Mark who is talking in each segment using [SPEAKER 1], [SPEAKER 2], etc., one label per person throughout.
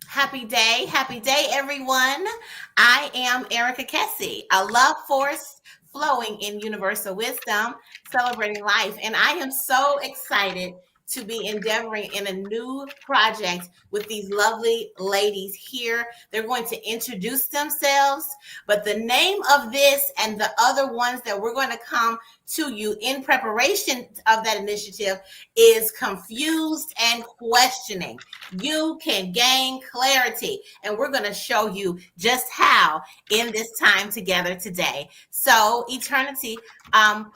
[SPEAKER 1] Happy day, everyone. I am Erica Kessie, a love force flowing in universal wisdom, celebrating life. And I am so excited to be endeavoring in a new project with these lovely ladies here. They're going to introduce themselves, but the name of this and the other ones that we're going to come to you in preparation of that initiative is confused and questioning. You can gain clarity. And we're going to show you just how in this time together today. So, Eternity,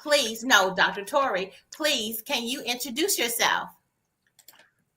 [SPEAKER 1] please, no, Dr. Tori, please, can you introduce yourself?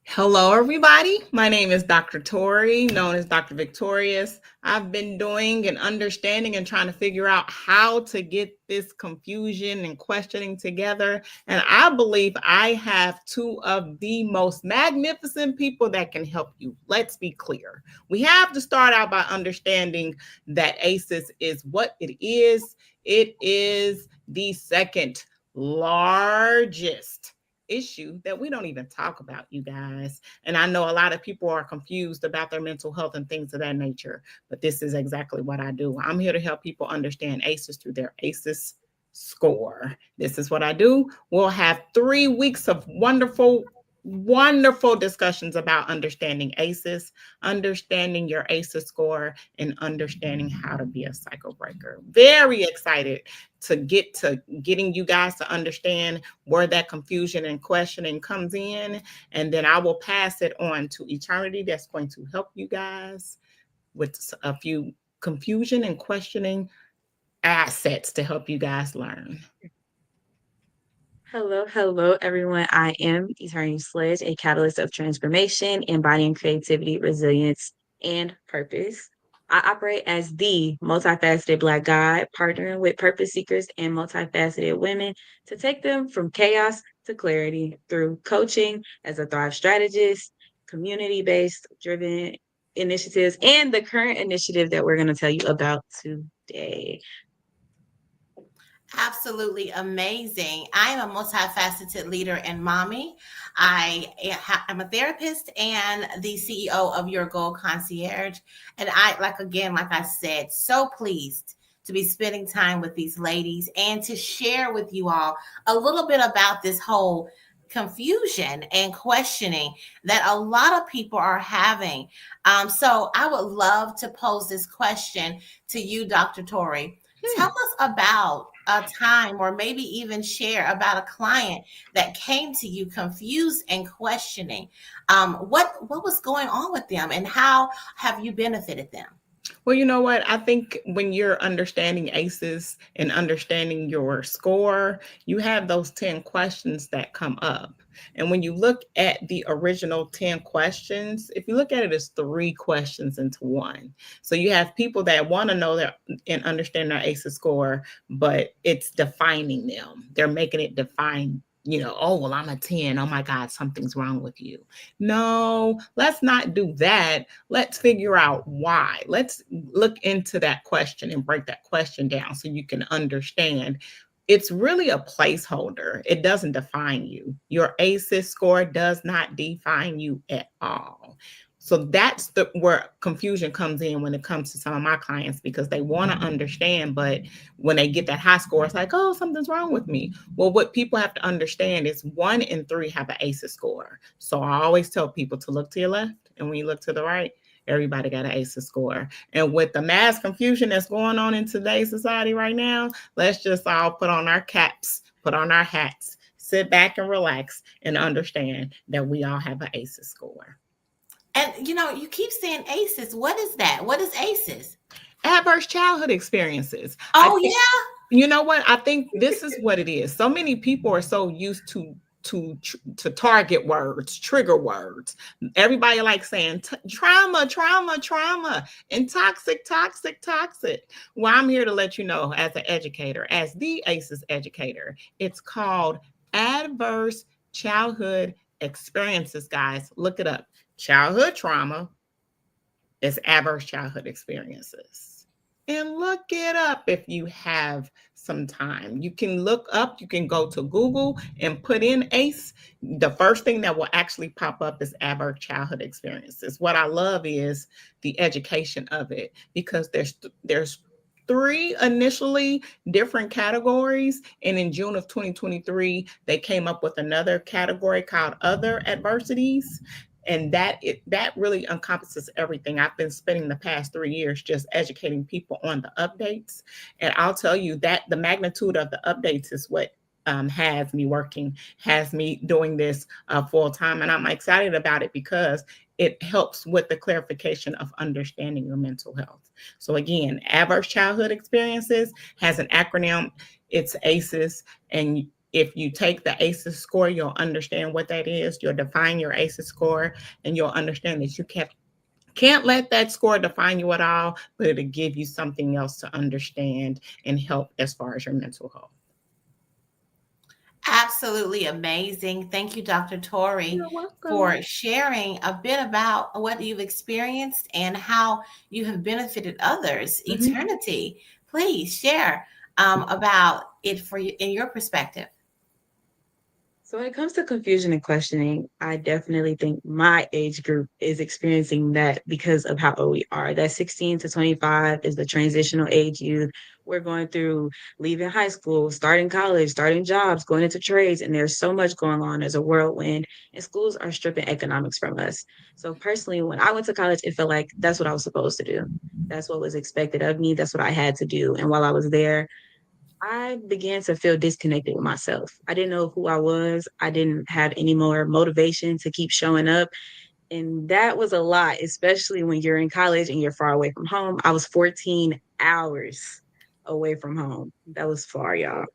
[SPEAKER 2] Hello, everybody. My name is Dr. Tori, known as Dr. Victorious. I've been doing and understanding and trying to figure out how to get this confusion and questioning together. And I believe I have two of the most magnificent people that can help you. Let's be clear. We have to start out by understanding that ACEs is what it is. It is the second largest issue that we don't even talk about, you guys. And I know a lot of people are confused about their mental health and things of that nature, but this is exactly what I do. I'm here to help people understand ACEs through their ACEs score. This is what I do. We'll have 3 weeks of wonderful discussions about understanding ACEs, understanding your ACEs score, and understanding how to be a cycle breaker. Very excited to get to getting you guys to understand where that confusion and questioning comes in. And then I will pass it on to Eternity that's going to help you guys with a few confusion and questioning assets to help you guys learn.
[SPEAKER 3] Hello, everyone. I am Eternity Sledge, a catalyst of transformation, embodying creativity, resilience, and purpose. I operate as the multifaceted Black guide, partnering with purpose seekers and multifaceted women to take them from chaos to clarity through coaching as a Thrive strategist, community based driven initiatives, and the current initiative that we're going to tell you about today.
[SPEAKER 1] Absolutely amazing. I am a multifaceted leader and mommy. I'm a therapist and the CEO of Your Goal Concierge. And like I said, so pleased to be spending time with these ladies and to share with you all a little bit about this whole confusion and questioning that a lot of people are having. So I would love to pose this question to you, Dr. Tori. Tell us about a time or maybe even share about a client that came to you confused and questioning. What was going on with them and how have you benefited them?
[SPEAKER 2] Well, you know what? I think when you're understanding ACEs and understanding your score, you have those 10 questions that come up. And when you look at the original 10 questions, if you look at it as three questions into one. So you have people that want to know their and understand their ACEs score, but it's defining them. They're making it define, oh, well, I'm a 10. Oh my God, something's wrong with you. No, let's not do that. Let's figure out why. Let's look into that question and break that question down so you can understand. It's really a placeholder. It doesn't define you. Your ACEs score does not define you at all. So that's where confusion comes in when it comes to some of my clients because they want to understand, but when they get that high score, it's like, oh, something's wrong with me. Well, what people have to understand is 1 in 3 have an ACEs score. So I always tell people to look to your left, and when you look to the right, everybody got an ACEs score. And with the mass confusion that's going on in today's society right now, let's just all put on our caps, put on our hats, sit back and relax and understand that we all have an ACEs score.
[SPEAKER 1] And you keep saying ACEs. What is that? What is ACEs?
[SPEAKER 2] Adverse childhood experiences. I
[SPEAKER 1] Oh
[SPEAKER 2] think,
[SPEAKER 1] yeah.
[SPEAKER 2] you know what? I think this is what it is. So many people are so used to target words, trigger words. Everybody likes saying trauma, trauma, trauma, and toxic, toxic, toxic. Well, I'm here to let you know, as an educator, as the ACEs educator, it's called adverse childhood experiences, guys. Look it up. Childhood trauma is adverse childhood experiences. and look it up if you have some time. You can look up, you can go to Google and put in ACE. The first thing that will actually pop up is adverse childhood experiences. What I love is the education of it, because there's three initially different categories, and in June of 2023 they came up with another category called other adversities, and that really encompasses everything. I've been spending the past 3 years just educating people on the updates, and I'll tell you that the magnitude of the updates is what has me working, has me doing this full time, and I'm excited about it because it helps with the clarification of understanding your mental health. So again, adverse childhood experiences has an acronym. It's ACEs, and if you take the ACEs score, you'll understand what that is. You'll define your ACEs score, and you'll understand that you can't let that score define you at all, but it'll give you something else to understand and help as far as your mental health.
[SPEAKER 1] Absolutely amazing. Thank you, Dr. Tori,
[SPEAKER 2] You're welcome.
[SPEAKER 1] for sharing a bit about what you've experienced and how you have benefited others.
[SPEAKER 2] Mhm.
[SPEAKER 1] Eternity, please share about it for you in your perspective.
[SPEAKER 3] So when it comes to confusion and questioning, I definitely think my age group is experiencing that because of how old we are. That 16 to 25 is the transitional age youth. We're going through leaving high school, starting college, starting jobs, going into trades, and there's so much going on. There's a whirlwind, and schools are stripping economics from us. So personally, when I went to college, it felt like that's what I was supposed to do. That's what was expected of me. That's what I had to do. And while I was there, I began to feel disconnected with myself. I didn't know who I was. I didn't have any more motivation to keep showing up. And that was a lot, especially when you're in college and you're far away from home. I was 14 hours away from home. That was far, y'all.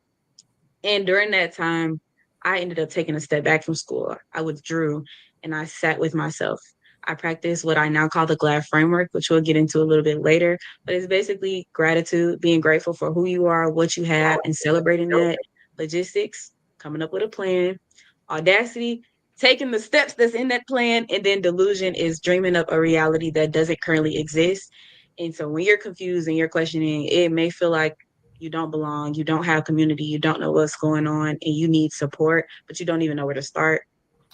[SPEAKER 3] And during that time, I ended up taking a step back from school. I withdrew and I sat with myself. I practiced what I now call the GLAD framework, which we'll get into a little bit later. But it's basically gratitude, being grateful for who you are, what you have, and celebrating that. Logistics, coming up with a plan. Audacity, taking the steps that's in that plan. And then delusion is dreaming up a reality that doesn't currently exist. And so when you're confused and you're questioning, it may feel like you don't belong, you don't have community, you don't know what's going on, and you need support, but you don't even know where to start.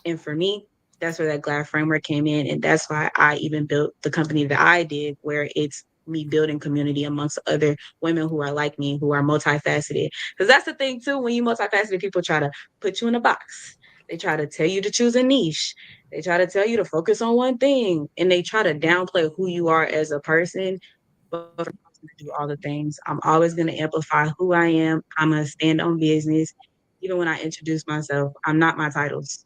[SPEAKER 3] And for me, that's where that GLAD framework came in. And that's why I even built the company that I did, where it's me building community amongst other women who are like me, who are multifaceted. Because that's the thing, too, when you multifaceted, people try to put you in a box. They try to tell you to choose a niche. They try to tell you to focus on one thing. And they try to downplay who you are as a person. But for me to do all the things, I'm always going to amplify who I am. I'm going to stand on business. Even when I introduce myself, I'm not my titles.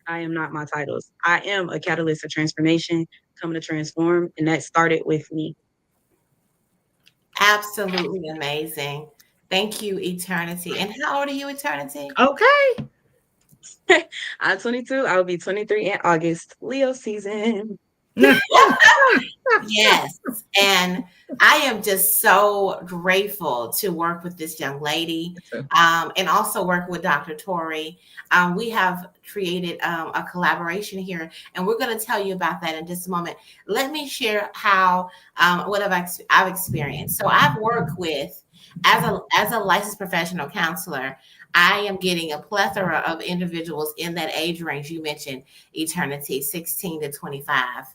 [SPEAKER 3] I am not my titles. I am a catalyst of transformation, coming to transform, and that started with me.
[SPEAKER 1] Absolutely amazing. Thank you, Eternity. And how old are you, Eternity?
[SPEAKER 2] Okay.
[SPEAKER 3] I'm 22. I will be 23 in August. Leo season.
[SPEAKER 1] Yes. And I am just so grateful to work with this young lady, and also work with Dr. Tori. We have created a collaboration here, and we're going to tell you about that in just a moment. Let me share how what I've experienced. So I've worked with as a licensed professional counselor. I am getting a plethora of individuals in that age range you mentioned, Eternity, 16 to 25.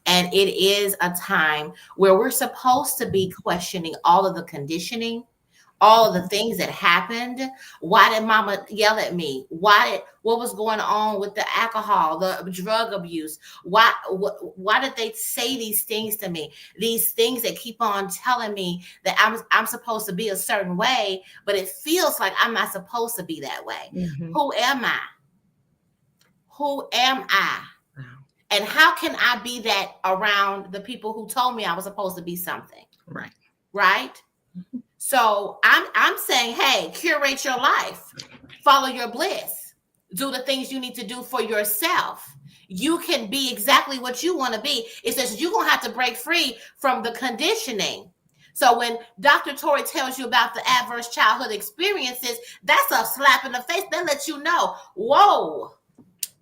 [SPEAKER 1] And it is a time where we're supposed to be questioning all of the conditioning, all of the things that happened. Why did mama yell at me? What was going on with the alcohol, the drug abuse? Why did they say these things to me? These things that keep on telling me that I'm supposed to be a certain way, but it feels like I'm not supposed to be that way.
[SPEAKER 2] Mhm.
[SPEAKER 1] Who am I? Who am I?
[SPEAKER 2] Wow.
[SPEAKER 1] And how can I be that around the people who told me I was supposed to be something?
[SPEAKER 2] Right.
[SPEAKER 1] Right? So I'm saying, hey, curate your life, follow your bliss, do the things you need to do for yourself. You can be exactly what you want to be. It's just you're gonna have to break free from the conditioning. So when Dr. Tori tells you about the adverse childhood experiences, that's a slap in the face. That lets you know, whoa,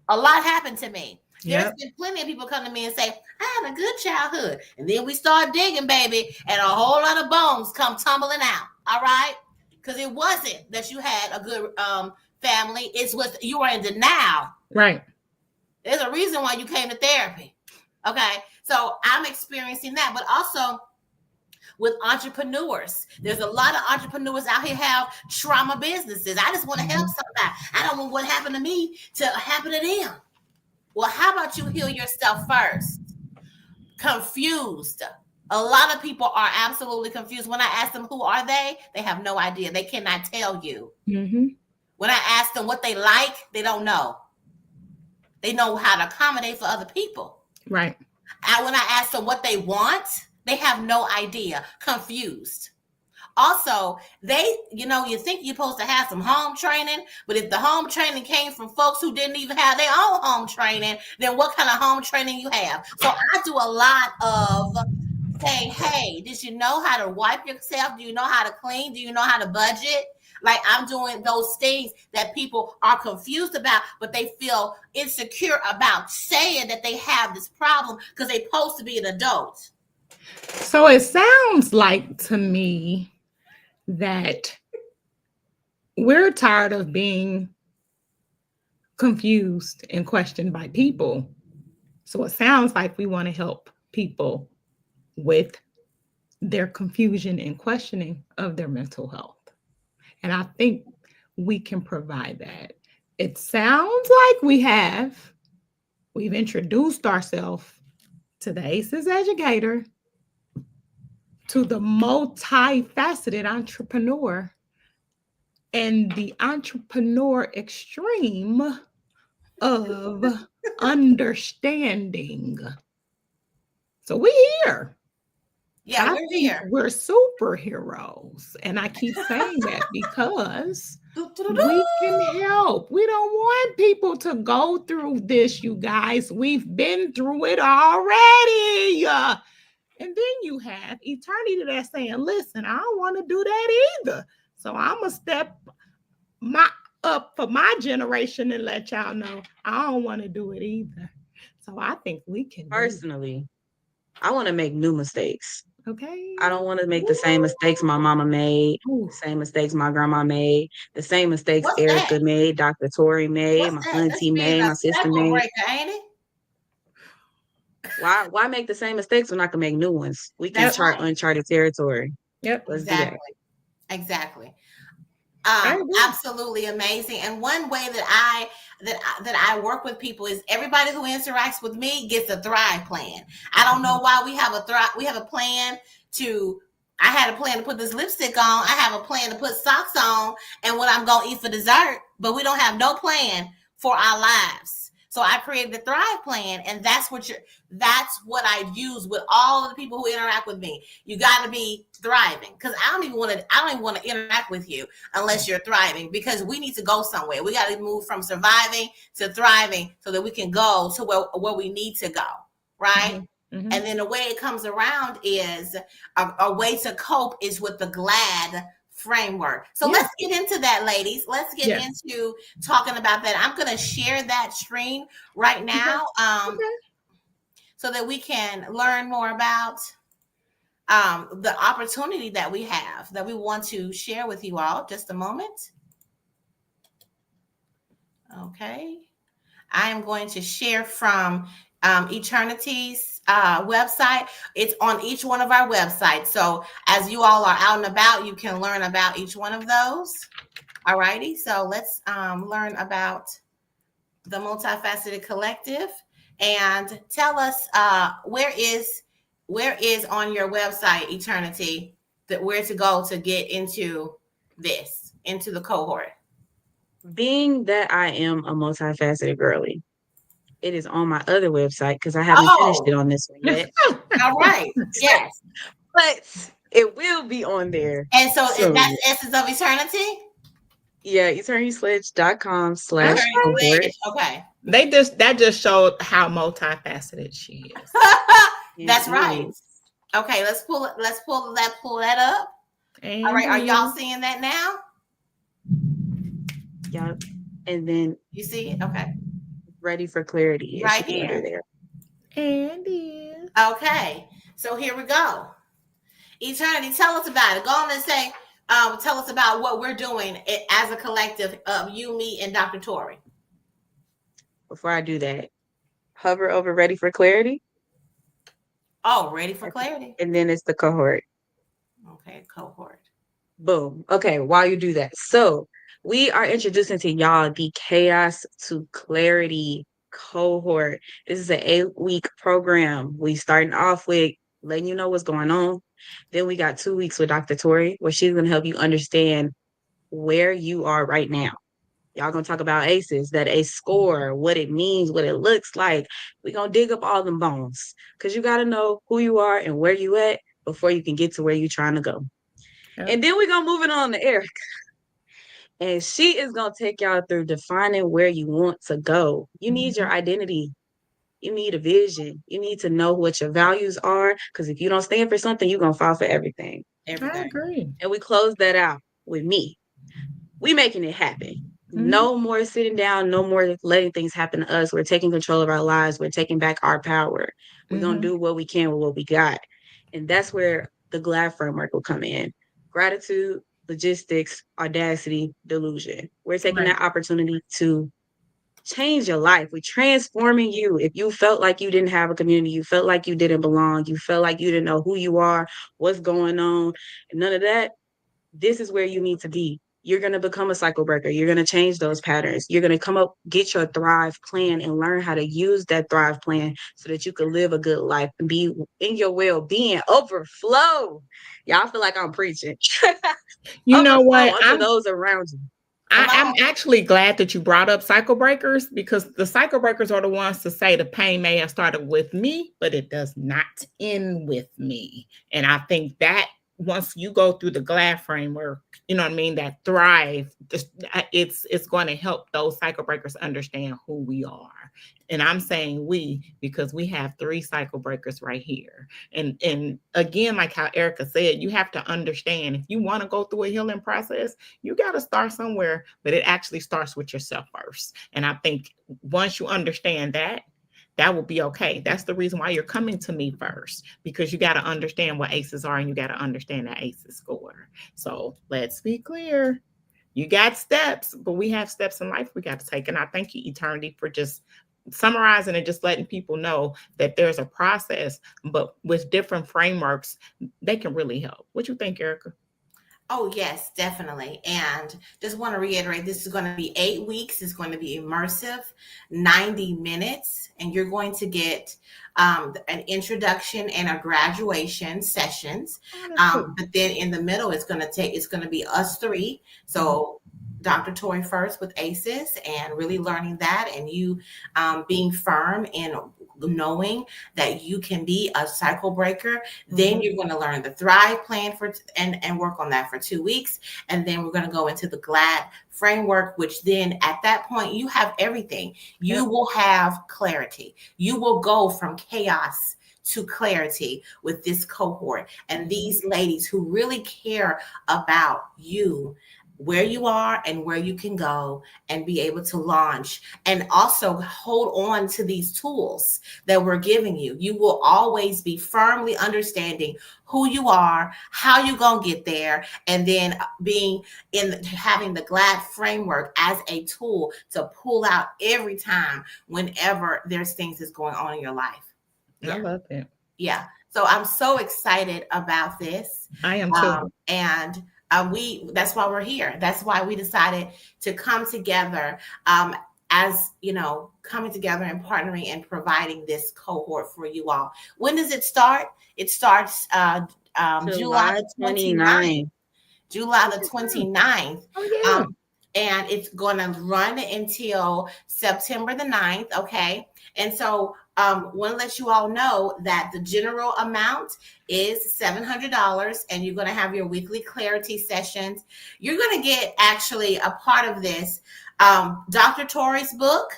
[SPEAKER 1] a lot happened to me. There's
[SPEAKER 2] Yep.
[SPEAKER 1] been plenty of people come to me and say, I had a good childhood. And then we start digging, baby, and a whole lot of bones come tumbling out. All right? Because it wasn't that you had a good family. It's what you were in denial.
[SPEAKER 2] Right.
[SPEAKER 1] There's a reason why you came to therapy. Okay. So I'm experiencing that. But also with entrepreneurs, there's a lot of entrepreneurs out here have trauma businesses. I just want to help somebody. I don't want what happened to me to happen to them. Well, how about you heal yourself first? Confused. A lot of people are absolutely confused. When I ask them who are they have no idea. They cannot tell you.
[SPEAKER 2] Mm-hmm.
[SPEAKER 1] When I ask them what they like, they don't know. They know how to accommodate for other people.
[SPEAKER 2] Right.
[SPEAKER 1] And when I ask them what they want, they have no idea. Confused. Also, you think you're supposed to have some home training, but if the home training came from folks who didn't even have their own home training, then what kind of home training you have? So I do a lot of saying, hey, did you know how to wipe yourself? Do you know how to clean? Do you know how to budget? Like I'm doing those things that people are confused about, but they feel insecure about saying that they have this problem because they're supposed to be an adult.
[SPEAKER 2] So it sounds like to me that we're tired of being confused and questioned by people. So it sounds like we want to help people with their confusion and questioning of their mental health. And I think we can provide that. It sounds like we've introduced ourselves to the ACEs educator, to the multifaceted entrepreneur, and the entrepreneur extreme of understanding. So we here.
[SPEAKER 1] Yeah,
[SPEAKER 2] I
[SPEAKER 1] we're
[SPEAKER 2] think
[SPEAKER 1] here.
[SPEAKER 2] we're superheroes. And I keep saying that because we can help. We don't want people to go through this, you guys. We've been through it already. And then you have eternity that's saying, listen, I don't want to do that either. So I'm going to step up for my generation and let y'all know I don't want to do it either. So I think we can
[SPEAKER 3] Personally, I want to make new mistakes.
[SPEAKER 2] Okay.
[SPEAKER 3] I don't want to make the same mistakes my mama made, the same mistakes my grandma made, the same mistakes
[SPEAKER 1] What's that?
[SPEAKER 3] Erica made, Dr. Tori made,
[SPEAKER 1] What's
[SPEAKER 3] my
[SPEAKER 1] that? That's
[SPEAKER 3] auntie
[SPEAKER 1] being
[SPEAKER 3] made,
[SPEAKER 1] a
[SPEAKER 3] my sister
[SPEAKER 1] cycle
[SPEAKER 3] made.
[SPEAKER 1] breaker, ain't it?
[SPEAKER 3] Why make the same mistakes when I can make new ones? We can
[SPEAKER 1] That's
[SPEAKER 3] chart
[SPEAKER 1] right.
[SPEAKER 3] uncharted territory.
[SPEAKER 2] Yep.
[SPEAKER 3] Let's do that.
[SPEAKER 1] Exactly.
[SPEAKER 2] I agree.
[SPEAKER 1] Absolutely amazing. And one way that I work with people is everybody who interacts with me gets a Thrive plan. I don't know why we have a plan to. I had a plan to put this lipstick on. I have a plan to put socks on and what I'm gonna eat for dessert, but we don't have no plan for our lives. So I created the Thrive plan, and that's what I use with all of the people who interact with me. You got to be thriving, because I don't even want to interact with you unless you're thriving, because we need to go somewhere. We got to move from surviving to thriving so that we can go to where we need to go, right?
[SPEAKER 2] Mm-hmm.
[SPEAKER 1] And then the way it comes around is a way to cope is with the GLAD framework. So let's get into that, ladies. Let's get into talking about that. I'm going to share that screen right now so that we can learn more about the opportunity that we have that we want to share with you all. Just a moment. Okay. I am going to share from Eternity's website. It's on each one of our websites. So as you all are out and about, you can learn about each one of those. All righty. So let's learn about the Multifaceted Collective, and tell us where is on your website, Eternity, that where to go to get into the cohort.
[SPEAKER 3] Being that I am a multifaceted girly, it is on my other website because I haven't finished it on this one yet.
[SPEAKER 1] All right. Yes.
[SPEAKER 3] But it will be on there.
[SPEAKER 1] And so that's Essence of Eternity?
[SPEAKER 3] Yeah, eternitysledge.com/cohort.
[SPEAKER 1] Okay.
[SPEAKER 2] That just showed how multifaceted she is.
[SPEAKER 1] That's right. Okay, let's pull that up. And all right, are y'all seeing that now?
[SPEAKER 3] Yep. And then
[SPEAKER 1] you see it? Okay.
[SPEAKER 3] Ready for clarity. It
[SPEAKER 1] right
[SPEAKER 3] should be under
[SPEAKER 1] here.
[SPEAKER 3] there.
[SPEAKER 2] And is.
[SPEAKER 1] Okay, so here we go. Eternity, tell us about it. Go on and say, tell us about what we're doing as a collective of you, me, and Dr. Tori.
[SPEAKER 3] Before I do that, hover over ready for clarity.
[SPEAKER 1] Oh, ready for clarity.
[SPEAKER 3] And then it's the cohort.
[SPEAKER 1] Okay, cohort.
[SPEAKER 3] Boom. Okay, while you do that. So we are introducing to y'all the Chaos to Clarity cohort. This is an 8-week program. We starting off with letting you know what's going on. Then we got 2 weeks with Dr. Tori, where she's gonna help you understand where you are right now. Y'all gonna talk about ACEs, that ACE score, what it means, what it looks like. We gonna dig up all them bones because you gotta know who you are and where you at before you can get to where you trying to go.
[SPEAKER 2] Yep.
[SPEAKER 3] And then we're gonna move it on to Erica. And she is gonna take y'all through defining where you want to go. You need your identity. You need a vision. You need to know what your values are. Because if you don't stand for something, you're gonna fall for everything.
[SPEAKER 2] I
[SPEAKER 1] Everything.
[SPEAKER 2] agree.
[SPEAKER 3] And we close that out with me. We making it happen.
[SPEAKER 2] Mhm.
[SPEAKER 3] No more sitting down, no more letting things happen to us. We're taking control of our lives. We're taking back our power. We're going to do what we can with what we got. And that's where the GLAD framework will come in. Gratitude, logistics, audacity, delusion. We're taking
[SPEAKER 2] Right.
[SPEAKER 3] that opportunity to change your life. We're transforming you. If you felt like you didn't have a community, you felt like you didn't belong, you felt like you didn't know who you are, what's going on, and none of that, this is where you need to be. You're going to become a cycle breaker. You're going to change those patterns. You're going to come up, get your Thrive plan and learn how to use that Thrive plan so that you can live a good life and be in your well-being. Overflow. Y'all feel like I'm preaching.
[SPEAKER 2] You know
[SPEAKER 3] Overflow
[SPEAKER 2] what?
[SPEAKER 3] unto those around you.
[SPEAKER 2] I'm actually glad that you brought up cycle breakers because the cycle breakers are the ones to say the pain may have started with me, but it does not end with me. And I think that once you go through the GLAD framework, you know what I mean, that Thrive, it's going to help those cycle breakers understand who we are. And I'm saying we because we have 3 cycle breakers right here. And again, like how Erica said, you have to understand if you want to go through a healing process, you got to start somewhere, but it actually starts with yourself first. And I think once you understand that, that will be okay. That's the reason why you're coming to me first, because you got to understand what ACEs are and you got to understand that ACEs score. So let's be clear. You got steps, but we have steps in life we got to take. And I thank you, Eternity, for just summarizing and just letting people know that there's a process, but with different frameworks, they can really help. What you think, Erica?
[SPEAKER 1] Oh, yes, definitely. And just want to reiterate, this is going to be 8 weeks. It's going to be immersive, 90 minutes, and you're going to get an introduction and a graduation sessions.
[SPEAKER 2] Cool.
[SPEAKER 1] But then in the middle, it's going to be us 3. So Dr. Tori first with ACEs and really learning that, and you being firm in knowing that you can be a cycle breaker. Then you're going to learn the Thrive plan and work on that for 2 weeks. And then we're going to go into the GLAD framework, which then at that point you have everything. You will have clarity. You will go from chaos to clarity with this cohort and these ladies who really care about you, where you are and where you can go, and be able to launch and also hold on to these tools that we're giving you. You will always be firmly understanding who you are, how you gonna get there, and then having the GLAD framework as a tool to pull out every time whenever there's things that's going on in your life.
[SPEAKER 2] I love it.
[SPEAKER 1] Yeah. So I'm so excited about this.
[SPEAKER 2] I am too.
[SPEAKER 1] And that's why we're here. That's why we decided to come together, as coming together and partnering and providing this cohort for you all. When does it start? It starts July the 29th. July the 29th.
[SPEAKER 2] Oh, yeah.
[SPEAKER 1] And it's going to run until September the 9th. Okay. And so want to let you all know that the general amount is $700, and you're going to have your weekly clarity sessions. You're going to get actually a part of this, Dr. Tori's book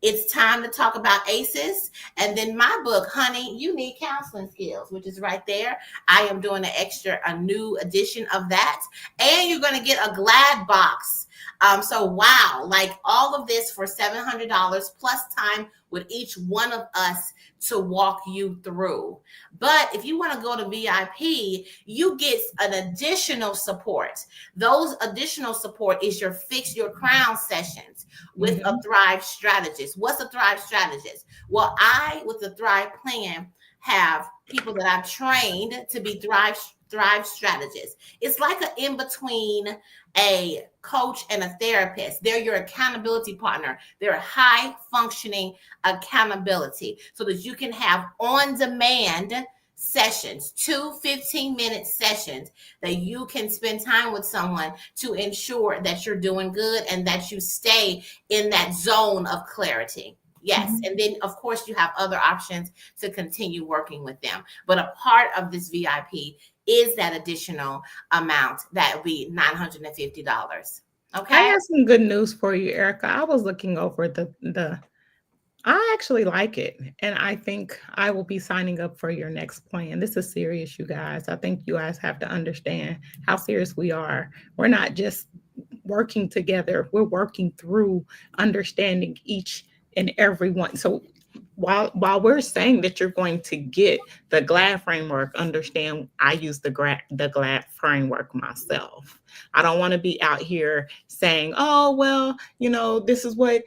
[SPEAKER 1] It's time to talk about ACEs. And then my book, Honey, You Need Counseling Skills, which is right there. I am doing a new edition of that. And you're going to get a Glad box. So wow, like all of this for $700 plus time with each one of us to walk you through. But if you want to go to VIP, you get an additional support. Those additional support is your Fix Your Crown sessions with a Thrive strategist. What's a Thrive strategist? Well, I, with the Thrive plan, have people that I've trained to be Thrive strategists. It's like an in between a coach and a therapist. They're your accountability partner. They're high functioning accountability so that you can have on demand sessions, 15-minute sessions that you can spend time with someone to ensure that you're doing good and that you stay in that zone of clarity. Yes. And then, of course, you have other options to continue working with them. But a part of this VIP is that additional amount that would be $950.
[SPEAKER 2] I
[SPEAKER 1] Okay.
[SPEAKER 2] have some good news for you, Erica. I was looking over the I actually like it. And I think I will be signing up for your next plan. This is serious, you guys. I think you guys have to understand how serious we are. We're not just working together, we're working through understanding each and every one. So while we're saying that you're going to get the GLAD framework, understand I use the GLAD framework myself. I don't want to be out here saying, oh, well, this is what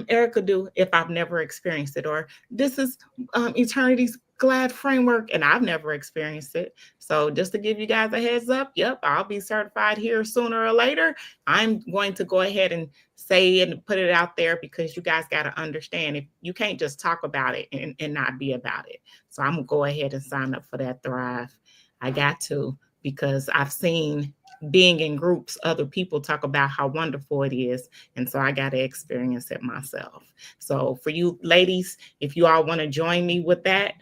[SPEAKER 2] Erica do if I've never experienced it, or this is Eternity's GLAD framework and I've never experienced it. So just to give you guys a heads up, yep, I'll be certified here sooner or later. I'm going to go ahead and say and put it out there because you guys got to understand, if you can't just talk about it and not be about it. So I'm gonna go ahead and sign up for that Thrive. I got to, because I've seen being in groups, other people talk about how wonderful it is. And so I got to experience it myself. So for you ladies, if you all want to join me with that,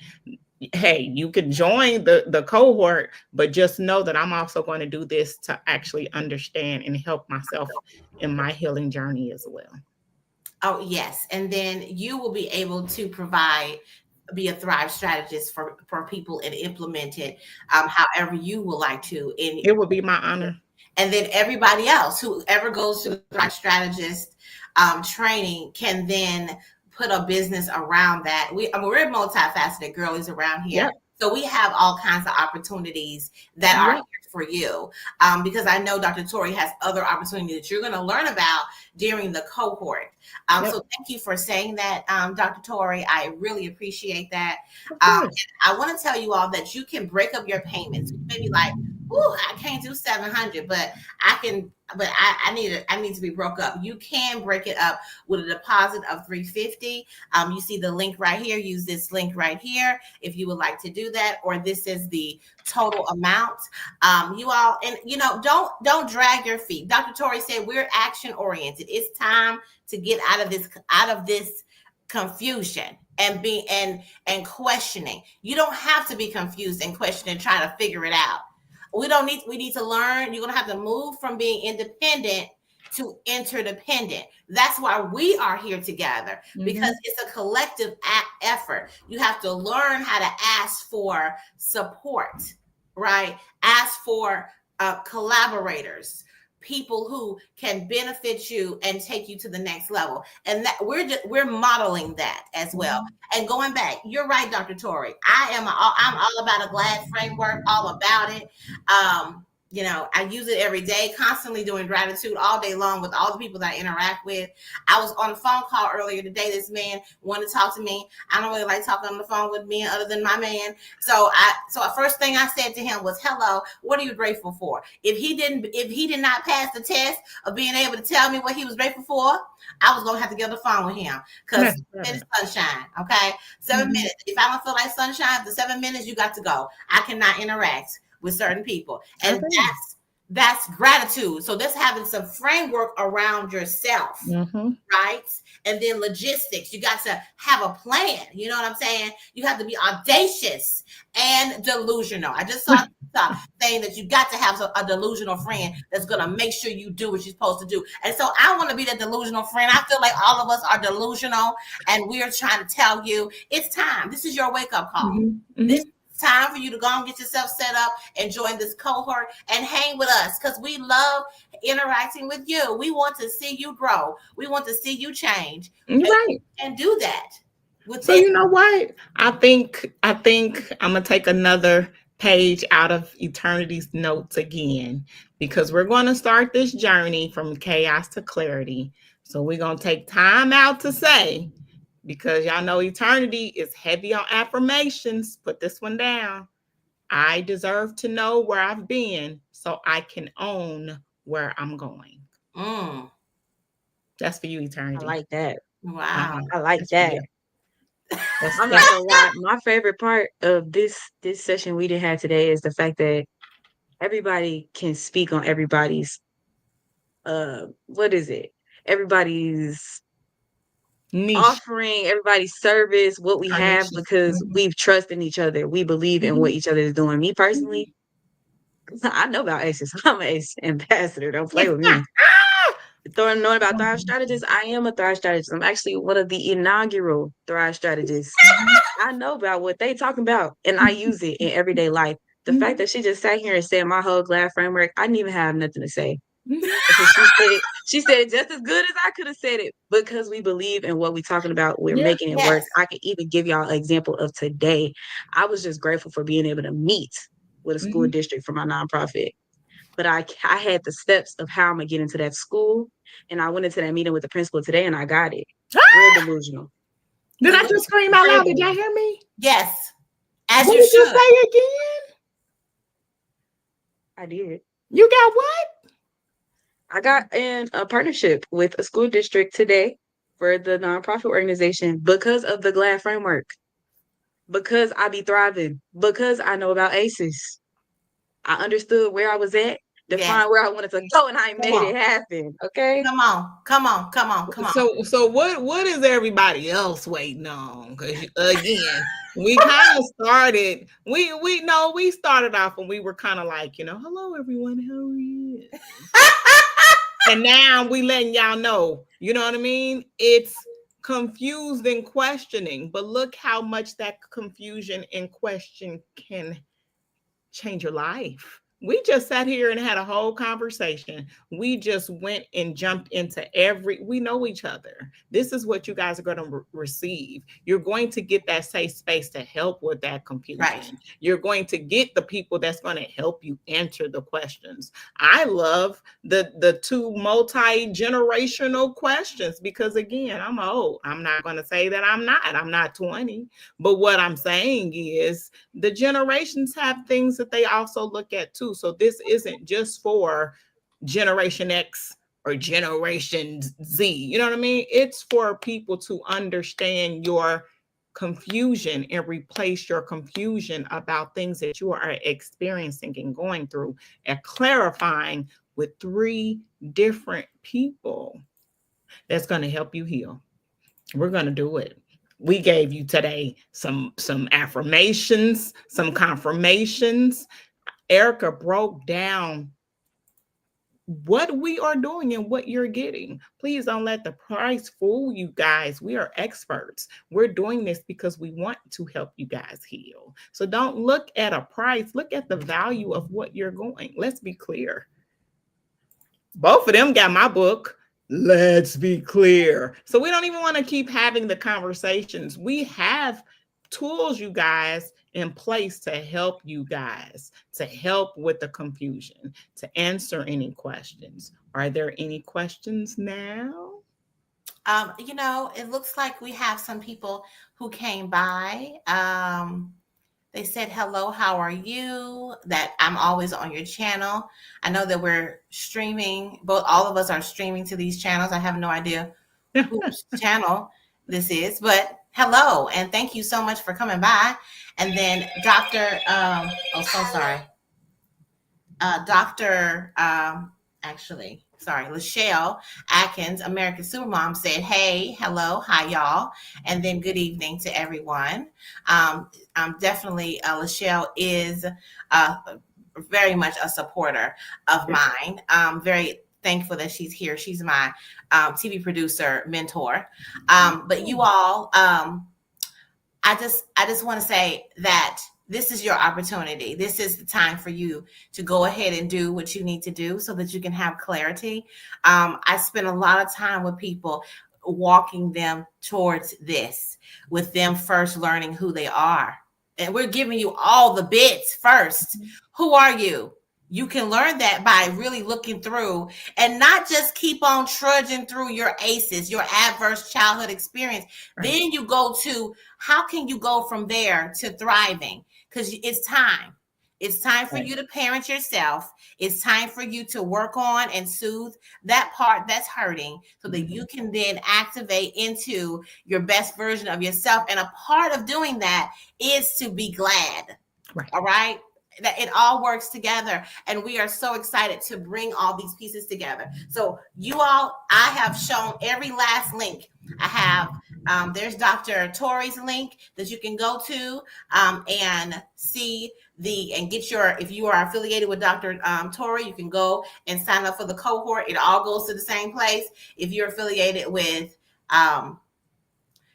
[SPEAKER 2] hey, you can join the cohort, but just know that I'm also going to do this to actually understand and help myself in my healing journey as well.
[SPEAKER 1] Oh, yes. And then you will be able to be a Thrive strategist for people and implement it however you would like to.
[SPEAKER 2] It would be my honor.
[SPEAKER 1] And then everybody else, whoever goes to the Thrive strategist training, can then put a business around that. We're multifaceted girlies around here. Yep. So we have all kinds of opportunities that are here for you, because I know Dr. Tori has other opportunities that you're going to learn about during the cohort. So thank you for saying that, Dr. Tori. I really appreciate that. I want to tell you all that you can break up your payments. Maybe like, ooh, I can't do 700, but I can. But I need to be broke up. You can break it up with a deposit of $350. You see the link right here. Use this link right here if you would like to do that, or this is the total amount. You all, and don't drag your feet. Dr. Tori said we're action oriented. It's time to get out of this confusion and questioning. You don't have to be confused and questioning, trying to figure it out. We need to learn. You're going to have to move from being independent to interdependent. That's why we are here together, because it's a collective effort. You have to learn how to ask for support, right? Ask for collaborators, people who can benefit you and take you to the next level. And that we're modeling that as well. And going back, you're right, Dr. Tori. I'm all about a GLAD framework, all about it. I use it every day, constantly doing gratitude all day long with all the people that I interact with. I was on a phone call earlier today. This man wanted to talk to me. I don't really like talking on the phone with men other than my man. So first thing I said to him was, hello, what are you grateful for? If he did not pass the test of being able to tell me what he was grateful for, I was going to have to get on the phone with him, because it's sunshine. Okay. 7 minutes. If I don't feel like sunshine, the 7 minutes, you got to go. I cannot interact with certain people. And that's gratitude. So that's having some framework around yourself, right? And then logistics. You got to have a plan. You know what I'm saying? You have to be audacious and delusional. I just saw stop saying that you got to have a delusional friend that's going to make sure you do what you're supposed to do. And so I want to be that delusional friend. I feel like all of us are delusional, and we're trying to tell you it's time. This is your wake up call.
[SPEAKER 2] Mm-hmm.
[SPEAKER 1] This is time for you to go and get yourself set up and join this cohort and hang with us, because we love interacting with you. We want to see you grow. We want to see you change.
[SPEAKER 2] Right.
[SPEAKER 1] And do that.
[SPEAKER 2] So you know what? I think I'm gonna take another page out of Eternity's notes again, because we're going to start this journey from chaos to clarity. So we're gonna take time out to say, because y'all know Eternity is heavy on affirmations. Put this one down. I deserve to know where I've been so I can own where I'm going.
[SPEAKER 1] Mm.
[SPEAKER 2] That's for you,
[SPEAKER 3] I
[SPEAKER 2] Eternity.
[SPEAKER 3] like that.
[SPEAKER 1] Wow.
[SPEAKER 3] I like
[SPEAKER 2] That's for
[SPEAKER 3] that.
[SPEAKER 2] you.
[SPEAKER 3] I'm not gonna lie. My favorite part of this session we didn't have today is the fact that everybody can speak on everybody's what is it? Everybody's
[SPEAKER 2] Niche.
[SPEAKER 3] offering, everybody's service, what we
[SPEAKER 2] Our
[SPEAKER 3] have,
[SPEAKER 2] niches.
[SPEAKER 3] because
[SPEAKER 2] Mhm.
[SPEAKER 3] we've trust in each other. We believe in what each other is doing. Me personally, I know about ACEs. I'm an ACE ambassador. Don't play with me. Knowing about Thrive Strategists, I am a Thrive Strategist. I'm actually one of the inaugural Thrive Strategists. I know about what they talking about, and I use it in everyday life. The fact that she just sat here and said my whole GLAD framework, I didn't even have nothing to say, because she said it just as good as I could have said it, because we believe in what we're talking about. We're
[SPEAKER 2] Yeah.
[SPEAKER 3] making it work.
[SPEAKER 1] Yes.
[SPEAKER 3] I can even give y'all an example of today. I was just grateful for being able to meet with a school district for my nonprofit. But I had the steps of how I'm gonna get into that school, and I went into that meeting with the principal today, and I got it. Real delusional.
[SPEAKER 2] Did I just scream out
[SPEAKER 3] Real
[SPEAKER 2] loud? Did y'all
[SPEAKER 3] delusional.
[SPEAKER 2] hear me?
[SPEAKER 1] Yes. As
[SPEAKER 2] What
[SPEAKER 1] you
[SPEAKER 2] did you
[SPEAKER 1] should.
[SPEAKER 2] say again?
[SPEAKER 3] I did.
[SPEAKER 2] You got what?
[SPEAKER 3] I got in a partnership with a school district today for the nonprofit organization because of the GLAD framework. Because I be thriving. Because I know about ACEs. I understood where I was at,
[SPEAKER 1] Yes.
[SPEAKER 3] defined where I wanted to go, and I
[SPEAKER 1] Come
[SPEAKER 3] made it
[SPEAKER 1] on.
[SPEAKER 3] happen. Okay.
[SPEAKER 1] Come on. Come on. Come on. Come on.
[SPEAKER 2] So what is everybody else waiting on? Because again, we kind of started. We started off and we were kind of like, hello everyone, how are you? And now we letting y'all know. You know what I mean? It's confused and questioning, but look how much that confusion and question can change your life. We just sat here and had a whole conversation. We just went and jumped into we know each other. This is what you guys are going to receive. You're going to get that safe space to help with that confusion.
[SPEAKER 1] Right.
[SPEAKER 2] You're going to get the people that's going to help you answer the questions. I love the two multi-generational questions, because again, I'm old. I'm not going to say that I'm not 20, but what I'm saying is the generations have things that they also look at too. So this isn't just for Generation X or Generation Z. You know what I mean? It's for people to understand your confusion and replace your confusion about things that you are experiencing and going through, and clarifying with 3 different people that's going to help you heal. We're going to do it. We gave you today some affirmations, some confirmations. Erica broke down what we are doing and what you're getting. Please don't let the price fool you guys. We are experts. We're doing this because we want to help you guys heal. So don't look at a price, look at the value of what you're going. Let's be clear. Both of them got my book. Let's be clear. So we don't even want to keep having the conversations. We have tools, you guys, in place to help you guys, to help with the confusion, to answer any questions. Are there any questions now?
[SPEAKER 1] It looks like we have some people who came by. They said, hello, how are you? That I'm always on your channel. I know that we're streaming, all of us are streaming to these channels. I have no idea whose channel this is, but hello, and thank you so much for coming by. And then Dr. So sorry. Lachelle Atkins, American Supermom, said, hey, hello, hi, y'all. And then good evening to everyone. Definitely, Lachelle is very much a supporter of mine. Very thankful that she's here. She's my TV producer mentor. But you all, I just want to say that this is your opportunity. This is the time for you to go ahead and do what you need to do so that you can have clarity. I spend a lot of time with people walking them towards this, with them first learning who they are. And we're giving you all the bits first. Who are you? You can learn that by really looking through and not just keep on trudging through your ACEs, your adverse childhood experience.
[SPEAKER 2] Right.
[SPEAKER 1] Then you go to how can you go from there to thriving? Because it's time. It's time for
[SPEAKER 2] Right.
[SPEAKER 1] you to parent yourself. It's time for you to work on and soothe that part that's hurting so that you can then activate into your best version of yourself. And a part of doing that is to be glad.
[SPEAKER 2] Right.
[SPEAKER 1] All right. That it all works together. And we are so excited to bring all these pieces together. So you all, I have shown every last link. I have, there's Dr. Tori's link that you can go to and see and get your, if you are affiliated with Dr. Tori, you can go and sign up for the cohort. It all goes to the same place. If you're affiliated with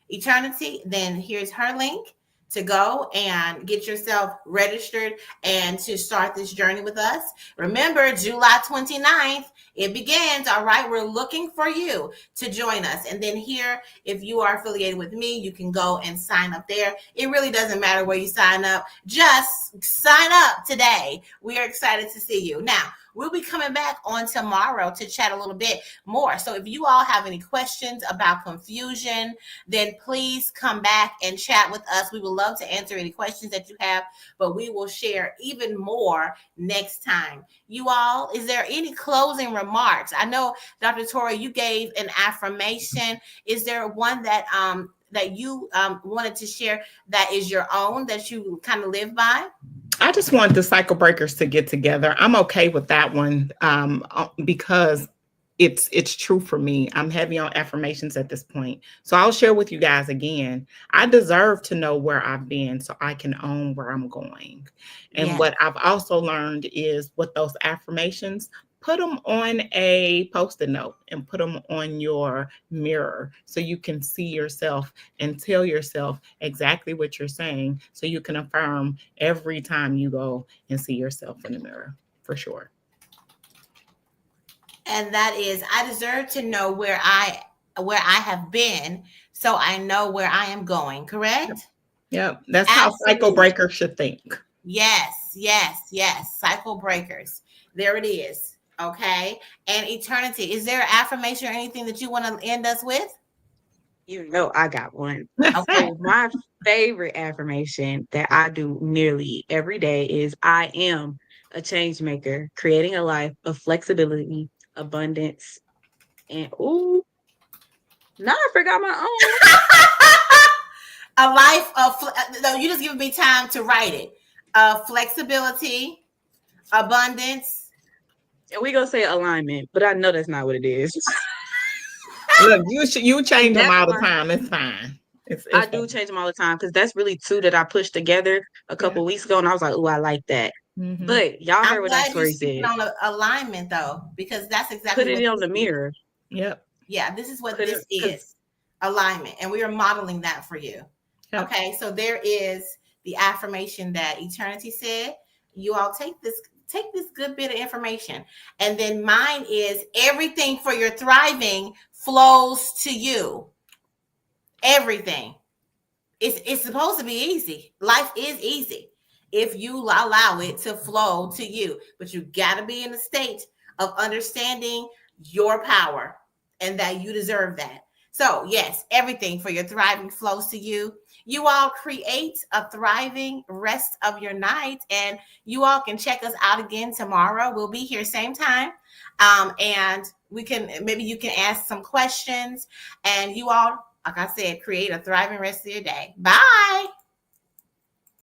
[SPEAKER 1] Eternity, then here's her link to go and get yourself registered and to start this journey with us. Remember, July 29th, it begins. All right. We're looking for you to join us. And then here, if you are affiliated with me, you can go and sign up there. It really doesn't matter where you sign up. Just sign up today. We are excited to see you. Now, we'll be coming back on tomorrow to chat a little bit more. So if you all have any questions about confusion, then please come back and chat with us. We would love to answer any questions that you have, but we will share even more next time. You all, is there any closing remarks? I know, Dr. Tori, you gave an affirmation. Is there one that you wanted to share that is your own, that you kind of live by?
[SPEAKER 2] I just want the cycle breakers to get together. I'm okay with that one because it's true for me. I'm heavy on affirmations at this point. So I'll share with you guys again. I deserve to know where I've been so I can own where I'm going. And
[SPEAKER 1] Yes.
[SPEAKER 2] what I've also learned is with those affirmations, put them on a post-it note and put them on your mirror so you can see yourself and tell yourself exactly what you're saying so you can affirm every time you go and see yourself in the mirror, for sure.
[SPEAKER 1] And that is, I deserve to know where I have been so I know where I am going, correct?
[SPEAKER 2] Yep. That's how cycle breakers should think.
[SPEAKER 1] Yes, yes, yes. Cycle breakers. There it is. Okay. And Eternity, is there an affirmation or anything that you want to end us with?
[SPEAKER 3] You know, I got one.
[SPEAKER 1] Okay.
[SPEAKER 3] So my favorite affirmation that I do nearly every day is I am a change maker, creating a life of flexibility, abundance, and ooh, now I forgot my own.
[SPEAKER 1] A life of, no, you just giving me time to write it. Flexibility, abundance.
[SPEAKER 3] And we gonna say alignment, but I know that's not what it is.
[SPEAKER 2] Look, you change them all the
[SPEAKER 3] That's
[SPEAKER 2] time. It's fine.
[SPEAKER 3] I do change them all the time because that's really two that I pushed together a couple weeks ago, and I was like, "Oh, I like that."
[SPEAKER 2] Mhm.
[SPEAKER 3] But y'all heard
[SPEAKER 1] I'm
[SPEAKER 3] what
[SPEAKER 1] glad
[SPEAKER 3] that
[SPEAKER 1] you're
[SPEAKER 3] story
[SPEAKER 1] speaking
[SPEAKER 3] said.
[SPEAKER 1] on alignment though, because that's exactly
[SPEAKER 3] Put
[SPEAKER 1] what
[SPEAKER 3] it on
[SPEAKER 1] this
[SPEAKER 3] the
[SPEAKER 1] is.
[SPEAKER 3] mirror.
[SPEAKER 2] Yep.
[SPEAKER 1] Yeah, this is what
[SPEAKER 3] Put
[SPEAKER 1] this
[SPEAKER 3] it, 'cause
[SPEAKER 1] is. Alignment. And we are modeling that for you.
[SPEAKER 2] Yep.
[SPEAKER 1] Okay, so there is the affirmation that Eternity said. You all take this good bit of information. And then mine is everything for your thriving flows to you. Everything. It's supposed to be easy. Life is easy if you allow it to flow to you. But you got to be in a state of understanding your power and that you deserve that. So, yes, everything for your thriving flows to you. You all create a thriving rest of your night, and you all can check us out again tomorrow. We'll be here same time, and maybe you can ask some questions, and you all, like I said, create a thriving rest of your day. Bye.